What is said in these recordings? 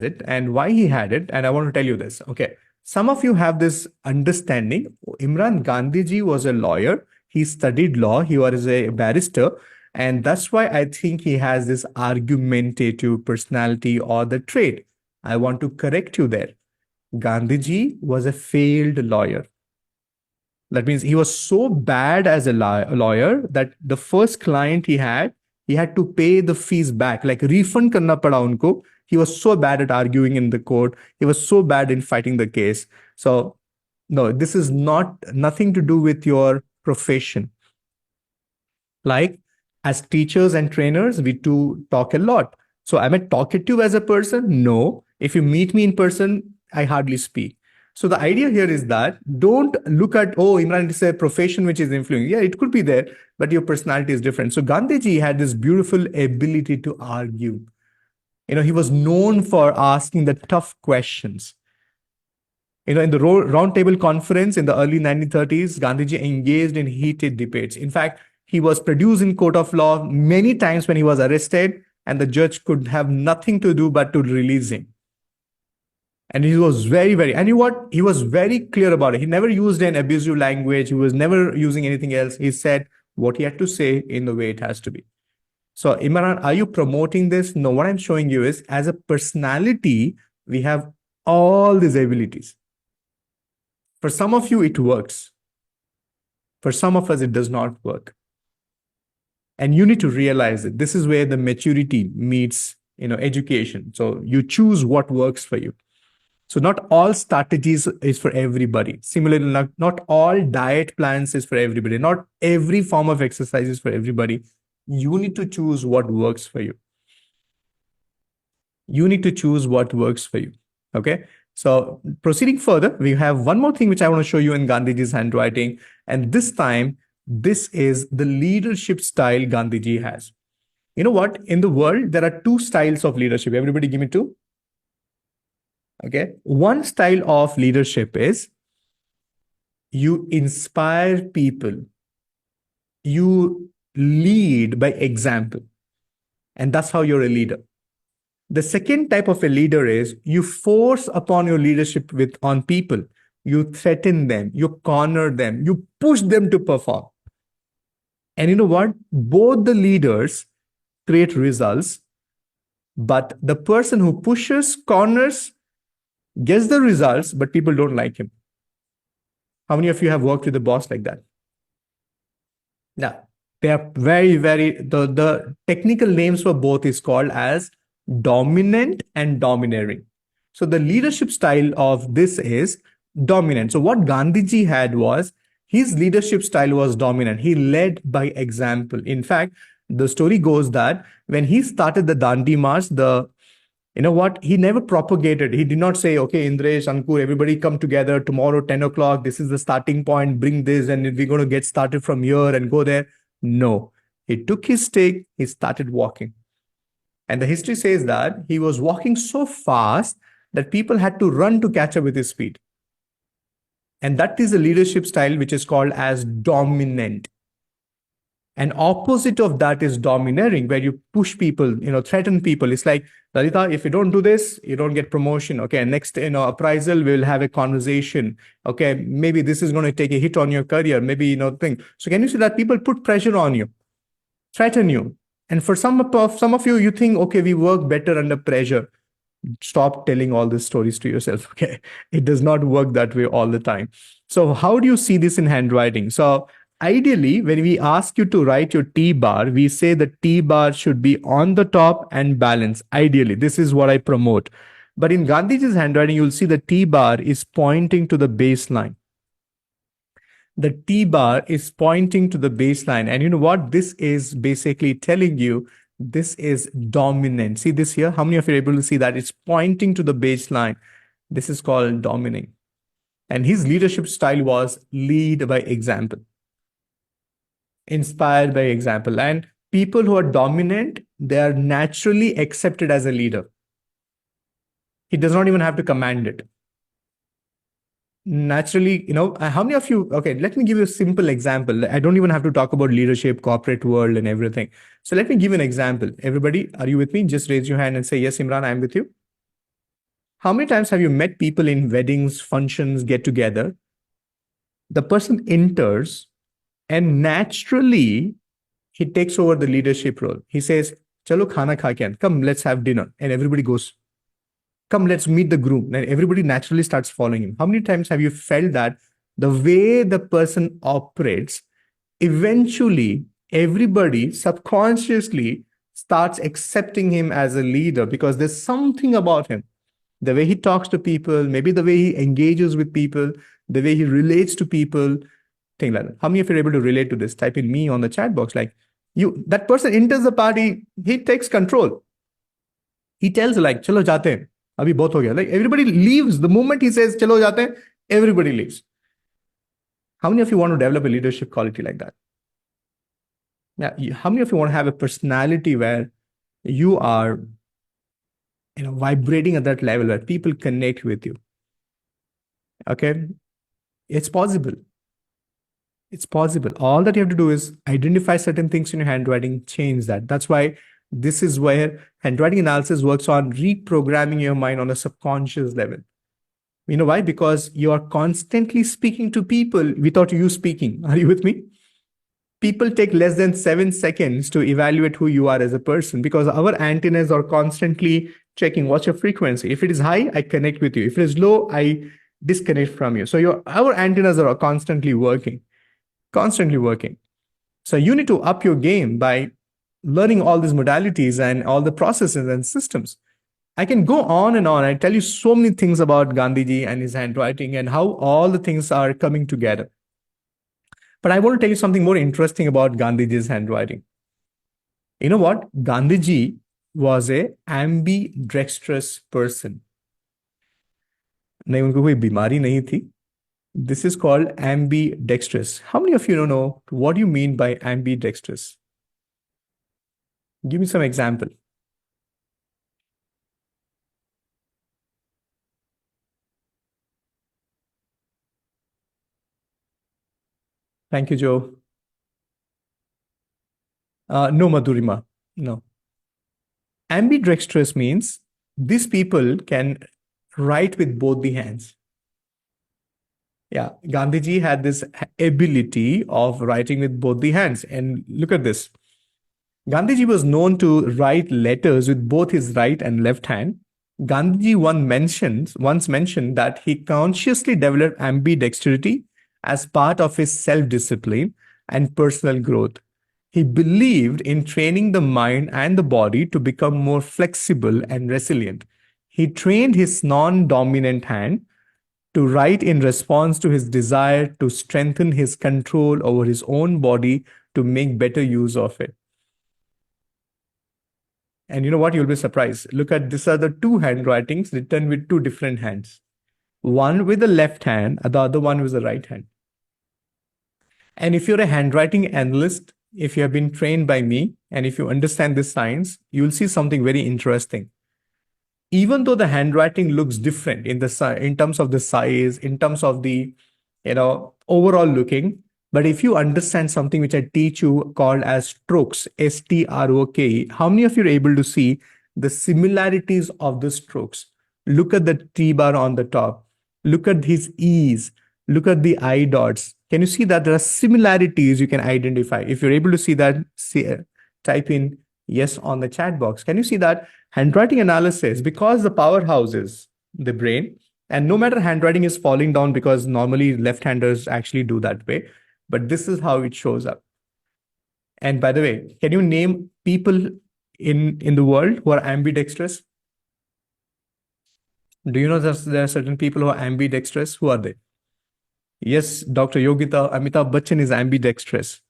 it and why he had it. And I want to tell you this. Okay. Some of you have this understanding. Imran Gandhiji was a lawyer. He studied law. He was a barrister. And that's why I think he has this argumentative personality or the trait. I want to correct you there. Gandhiji was a failed lawyer. That means he was so bad as a lawyer that the first client he had to pay the fees back, like refund karna pada unko. He was so bad at arguing in the court. He was so bad in fighting the case. So, no, this is nothing to do with your profession. Like as teachers and trainers, we do talk a lot. So am I talkative as a person? No. If you meet me in person, I hardly speak. So the idea here is that don't look at, oh, Imran, it's a profession which is influencing. Yeah, it could be there, but your personality is different. So Gandhiji had this beautiful ability to argue. He was known for asking the tough questions. In the round table conference in the early 1930s, Gandhiji engaged in heated debates. In fact, he was produced in court of law many times when he was arrested, and the judge could have nothing to do but to release him. And he was and he was very clear about it. He never used an abusive language. He was never using anything else. He said what he had to say in the way it has to be. So, Imran, are you promoting this? No, what I'm showing you is as a personality, we have all these abilities. For some of you, it works. For some of us, it does not work. And you need to realize that this is where the maturity meets, education. So you choose what works for you. So not all strategies is for everybody. Similarly, not all diet plans is for everybody. Not every form of exercise is for everybody. You need to choose what works for you. You need to choose what works for you. Okay. So proceeding further, we have one more thing which I want to show you in Gandhiji's handwriting. And this time, this is the leadership style Gandhiji has. You know what? In the world, there are two styles of leadership. Everybody give me two. Okay. One style of leadership is you inspire people. You lead by example. And that's how you're a leader. The second type of a leader is you force upon your leadership on people. You threaten them, you corner them, you push them to perform. And you know what? Both the leaders create results, but the person who pushes, corners, gets the results, but people don't like him. How many of you have worked with a boss like that? Now, they are the technical names for both is called as dominant and domineering. So the leadership style of this is dominant. So what Gandhiji had was his leadership style was dominant. He led by example. In fact, the story goes that when he started the Dandi March, he never propagated. He did not say, okay, Indresh, Ankur, everybody come together tomorrow, 10 o'clock. This is the starting point. Bring this and we're going to get started from here and go there. No, he took his stick. He started walking. And the history says that he was walking so fast that people had to run to catch up with his speed. And that is a leadership style which is called as dominant. And opposite of that is domineering, where you push people, threaten people. It's like, Lalita, if you don't do this, you don't get promotion. Okay, next, appraisal, we'll have a conversation. Okay, maybe this is going to take a hit on your career. Maybe, thing. So can you see that people put pressure on you, threaten you? And for some of you, you think, okay, we work better under pressure. Stop telling all these stories to yourself. Okay, it does not work that way all the time. So how do you see this in handwriting? So ideally, when we ask you to write your T bar, we say the T bar should be on the top and balanced. Ideally, this is what I promote. But in Gandhiji's handwriting, you'll see the T bar is pointing to the baseline. The T bar is pointing to the baseline. And you know what? This is basically telling you this is dominant. See this here? How many of you are able to see that? It's pointing to the baseline. This is called dominating. And his leadership style was lead by example. Inspired by example. And people who are dominant, they are naturally accepted as a leader. He does not even have to command it. Naturally, how many of you, okay, let me give you a simple example. I don't even have to talk about leadership, corporate world and everything. So let me give you an example. Everybody, are you with me? Just raise your hand and say, yes, Imran, I'm with you. How many times have you met people in weddings, functions, get together? The person enters and naturally he takes over the leadership role. He says, Chalo khana kha ke, come, let's have dinner. And everybody goes, come, let's meet the groom. And everybody naturally starts following him. How many times have you felt that the way the person operates, eventually everybody subconsciously starts accepting him as a leader because there's something about him, the way he talks to people, maybe the way he engages with people, the way he relates to people, thing like that. How many of you are able to relate to this? Type in me on the chat box. Like, you, that person enters the party, he takes control. He tells like, chalo jate hain. Abhi bahut ho gaya. Like, everybody leaves. The moment he says, chalo jate hain, everybody leaves. How many of you want to develop a leadership quality like that? Yeah. How many of you want to have a personality where you are, vibrating at that level where people connect with you? Okay. It's possible. It's possible. All that you have to do is identify certain things in your handwriting, change that. That's why this is where handwriting analysis works on reprogramming your mind on a subconscious level. You know why? Because you are constantly speaking to people without you speaking. Are you with me? People take less than 7 seconds to evaluate who you are as a person because our antennas are constantly checking what's your frequency. If it is high, I connect with you. If it is low, I disconnect from you. So our antennas are constantly working, constantly working. So you need to up your game by learning all these modalities and all the processes and systems. I can go on and on. I tell you so many things about Gandhiji and his handwriting and how all the things are coming together. But I want to tell you something more interesting about Gandhiji's handwriting. You know what? Gandhiji was a ambidextrous person. नहीं, उनको कोई बीमारी नहीं थी. This is called ambidextrous. How many of you know what you mean by ambidextrous? Give me some example. Thank you, Joe. No, Madhurima. No. Ambidextrous means these people can write with both the hands. Yeah, Gandhiji had this ability of writing with both the hands. And look at this. Gandhiji was known to write letters with both his right and left hand. Gandhiji once mentioned that he consciously developed ambidexterity as part of his self-discipline and personal growth. He believed in training the mind and the body to become more flexible and resilient. He trained his non-dominant hand to write in response to his desire to strengthen his control over his own body to make better use of it. And you know what? You'll be surprised. Look at these are the two handwritings written with two different hands. One with the left hand, and the other one with the right hand. And if you're a handwriting analyst, if you have been trained by me, and if you understand this science, you'll see something very interesting. Even though the handwriting looks different in terms of the size, in terms of the overall looking, but if you understand something which I teach you called as strokes, STROK, how many of you are able to see the similarities of the strokes? Look at the T bar on the top. Look at his E's. Look at the I dots. Can you see that there are similarities you can identify? If you're able to see that, type in yes on the chat box. Can you see that? Handwriting analysis, because the powerhouse is the brain, and no matter handwriting is falling down because normally left-handers actually do that way, but this is how it shows up. And by the way, can you name people in the world who are ambidextrous? Do you know that there are certain people who are ambidextrous? Who are they? Yes, Dr. Yogita, Amitabh Bachchan is ambidextrous.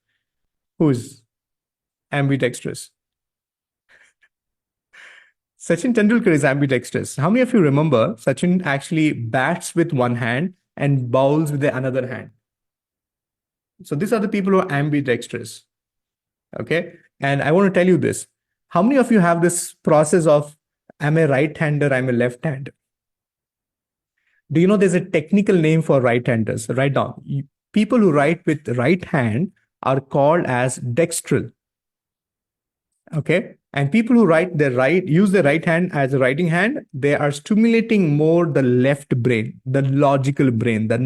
Who is ambidextrous? Sachin Tendulkar is ambidextrous. How many of you remember Sachin actually bats with one hand and bowls with the another hand? So these are the people who are ambidextrous. Okay. And I want to tell you this. How many of you have this process of I'm a right-hander, I'm a left-hander? Do you know there's a technical name for right-handers? Write down. People who write with right hand are called as dextral. Okay. And people who write their right use their right hand as a writing hand, they are stimulating more the left brain, the logical brain, the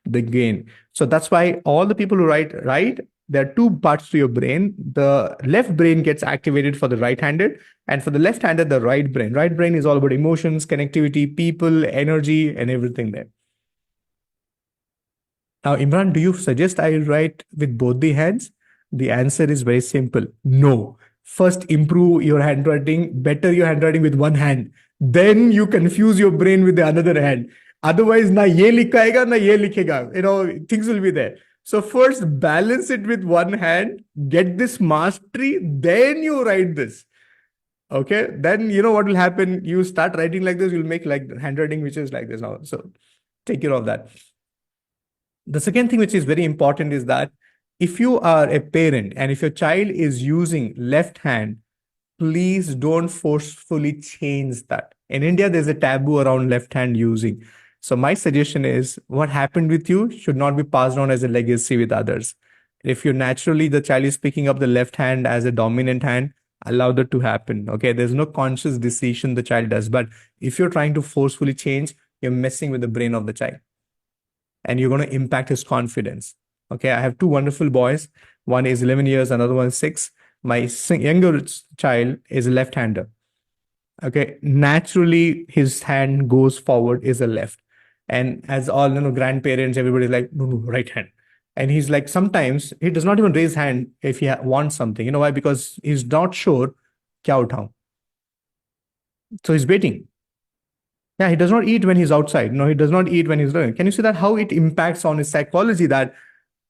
the gain. So that's why all the people who write, there are two parts to your brain. The left brain gets activated for the right-handed, and for the left-handed, the right brain. Right brain is all about emotions, connectivity, people, energy, and everything there. Now, Imran, do you suggest I write with both the hands? The answer is very simple. No. First, improve your handwriting, better your handwriting with one hand. Then you confuse your brain with the another hand. Otherwise, na ye likhayega, na ye likhega. Things will be there. So first, balance it with one hand, get this mastery, then you write this. Okay, then you know what will happen. You start writing like this, you'll make like handwriting which is like this now. So take care of that. The second thing which is very important is that if you are a parent and if your child is using left hand, please don't forcefully change that. In India, there's a taboo around left hand using. So my suggestion is what happened with you should not be passed on as a legacy with others. If you naturally the child is picking up the left hand as a dominant hand, allow that to happen. Okay, there's no conscious decision the child does. But if you're trying to forcefully change, you're messing with the brain of the child and you're going to impact his confidence. Okay, I have two wonderful boys. One is 11 years, another one is 6. My younger child is a left-hander. Okay, naturally his hand goes forward is a left. And as all grandparents, everybody's like, no, no, right hand. And he's like, sometimes he does not even raise hand if he wants something. You know why? Because he's not sure kya uthaun. So he's waiting. Yeah, he does not eat when he's outside. No, he does not eat when he's learning. Can you see that how it impacts on his psychology that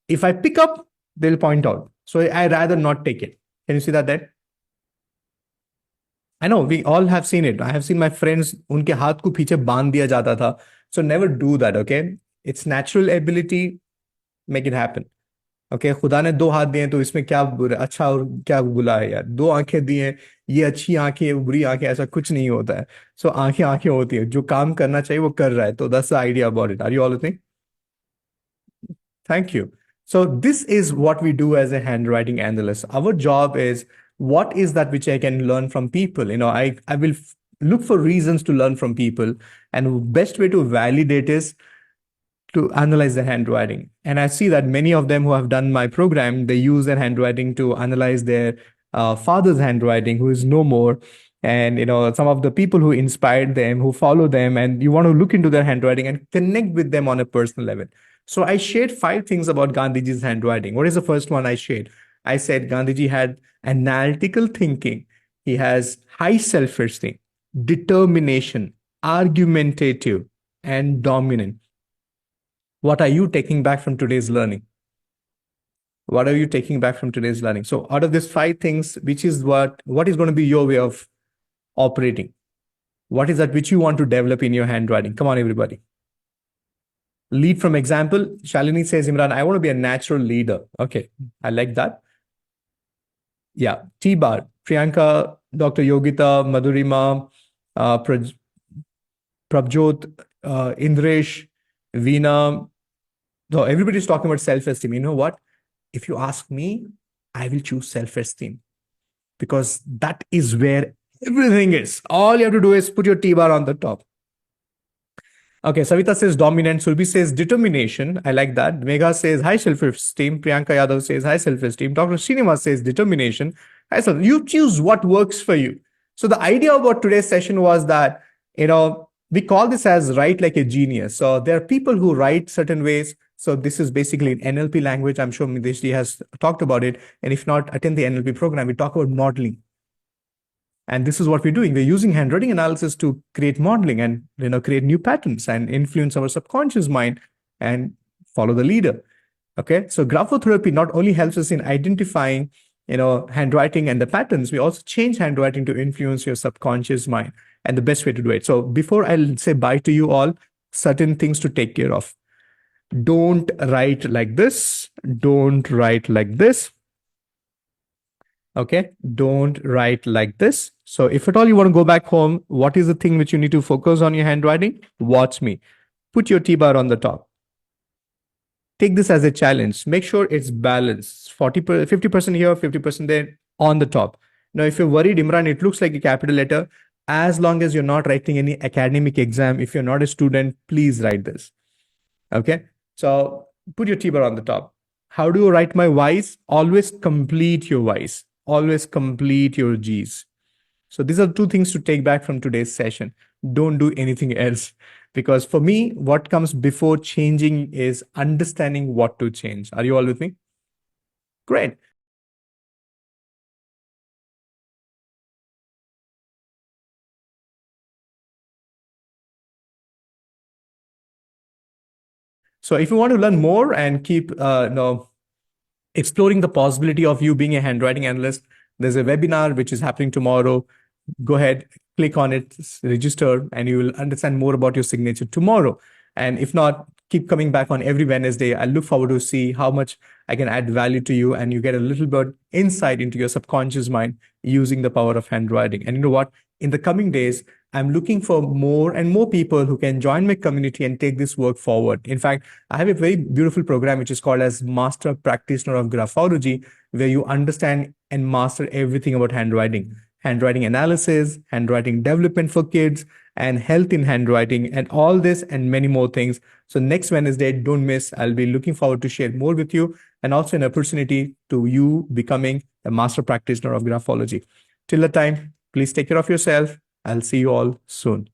if I pick up, they'll point out. So I rather not take it. Can you see that there? I know we all have seen it. I have seen my friends, उनके हाथ को पीछे बांध दिया जाता था. So never do that, okay? It's natural ability, make it happen. Okay खुदा ने दो हाथ दिए तो इसमें क्या अच्छा और क्या बुला है यार. दो आंखें दी हैं, ये अच्छी आंखें बुरी आंखें ऐसा कुछ नहीं होता है. सो आंखें आंखें होती है, जो काम करना चाहिए वो कर रहा है. तो that's the idea about it. Are you all think? Thank you. So this is what we do as a handwriting analyst. Our job is what is that which I can learn from people. I will look for reasons to learn from people, and best way to validate is to analyze their handwriting. And I see that many of them who have done my program, they use their handwriting to analyze their father's handwriting, who is no more. And some of the people who inspired them, who follow them, and you want to look into their handwriting and connect with them on a personal level. So I shared 5 things about Gandhiji's handwriting. What is the first one I shared? I said Gandhiji had analytical thinking. He has high self-esteem, determination, argumentative, and dominant. What are you taking back from today's learning? What are you taking back from today's learning? So out of these 5 things, which is what is going to be your way of operating? What is that which you want to develop in your handwriting? Come on, everybody. Lead from example. Shalini says, Imran, I want to be a natural leader. Okay, I like that. Yeah, T-Bar, Priyanka, Dr. Yogita, Madhurima, Prabjot, Indresh, Veena. So everybody's talking about self-esteem. You know what? If you ask me, I will choose self-esteem because that is where everything is. All you have to do is put your T-bar on the top. Okay, Savita says dominant. Sulbi says determination. I like that. Megha says high self-esteem. Priyanka Yadav says high self-esteem. Dr. Srinivas says determination. You choose what works for you. So the idea about today's session was that, we call this as write like a genius. So there are people who write certain ways. So this is basically an NLP language. I'm sure Mideshji has talked about it. And if not, attend the NLP program. We talk about modeling. And this is what we're doing. We're using handwriting analysis to create modeling and create new patterns and influence our subconscious mind and follow the leader. Okay, so graphotherapy not only helps us in identifying handwriting and the patterns, we also change handwriting to influence your subconscious mind and the best way to do it. So before I'll say bye to you all, certain things to take care of. Don't write like this. Don't write like this. Okay, don't write like this. So if at all you want to go back home, what is the thing which you need to focus on your handwriting? Watch me. Put your T-bar on the top. Take this as a challenge. Make sure it's balanced. 50% here, 50% there on the top. Now, if you're worried, Imran, it looks like a capital letter. As long as you're not writing any academic exam, if you're not a student, please write this. Okay. So put your T-bar on the top. How do you write my Y's? Always complete your Y's. Always complete your G's. So these are two things to take back from today's session. Don't do anything else. Because for me, what comes before changing is understanding what to change. Are you all with me? Great. So if you want to learn more and keep exploring the possibility of you being a handwriting analyst, there's a webinar which is happening tomorrow. Go ahead, click on it, register, and you will understand more about your signature tomorrow. And if not, keep coming back on every Wednesday. I look forward to see how much I can add value to you, and you get a little bit insight into your subconscious mind using the power of handwriting. And you know what? In the coming days, I'm looking for more and more people who can join my community and take this work forward. In fact, I have a very beautiful program which is called as Master Practitioner of Graphology, where you understand and master everything about handwriting, handwriting analysis, handwriting development for kids, and health in handwriting, and all this and many more things. So next Wednesday, don't miss. I'll be looking forward to share more with you, and also an opportunity to you becoming a master practitioner of graphology. Till the time, please take care of yourself. I'll see you all soon.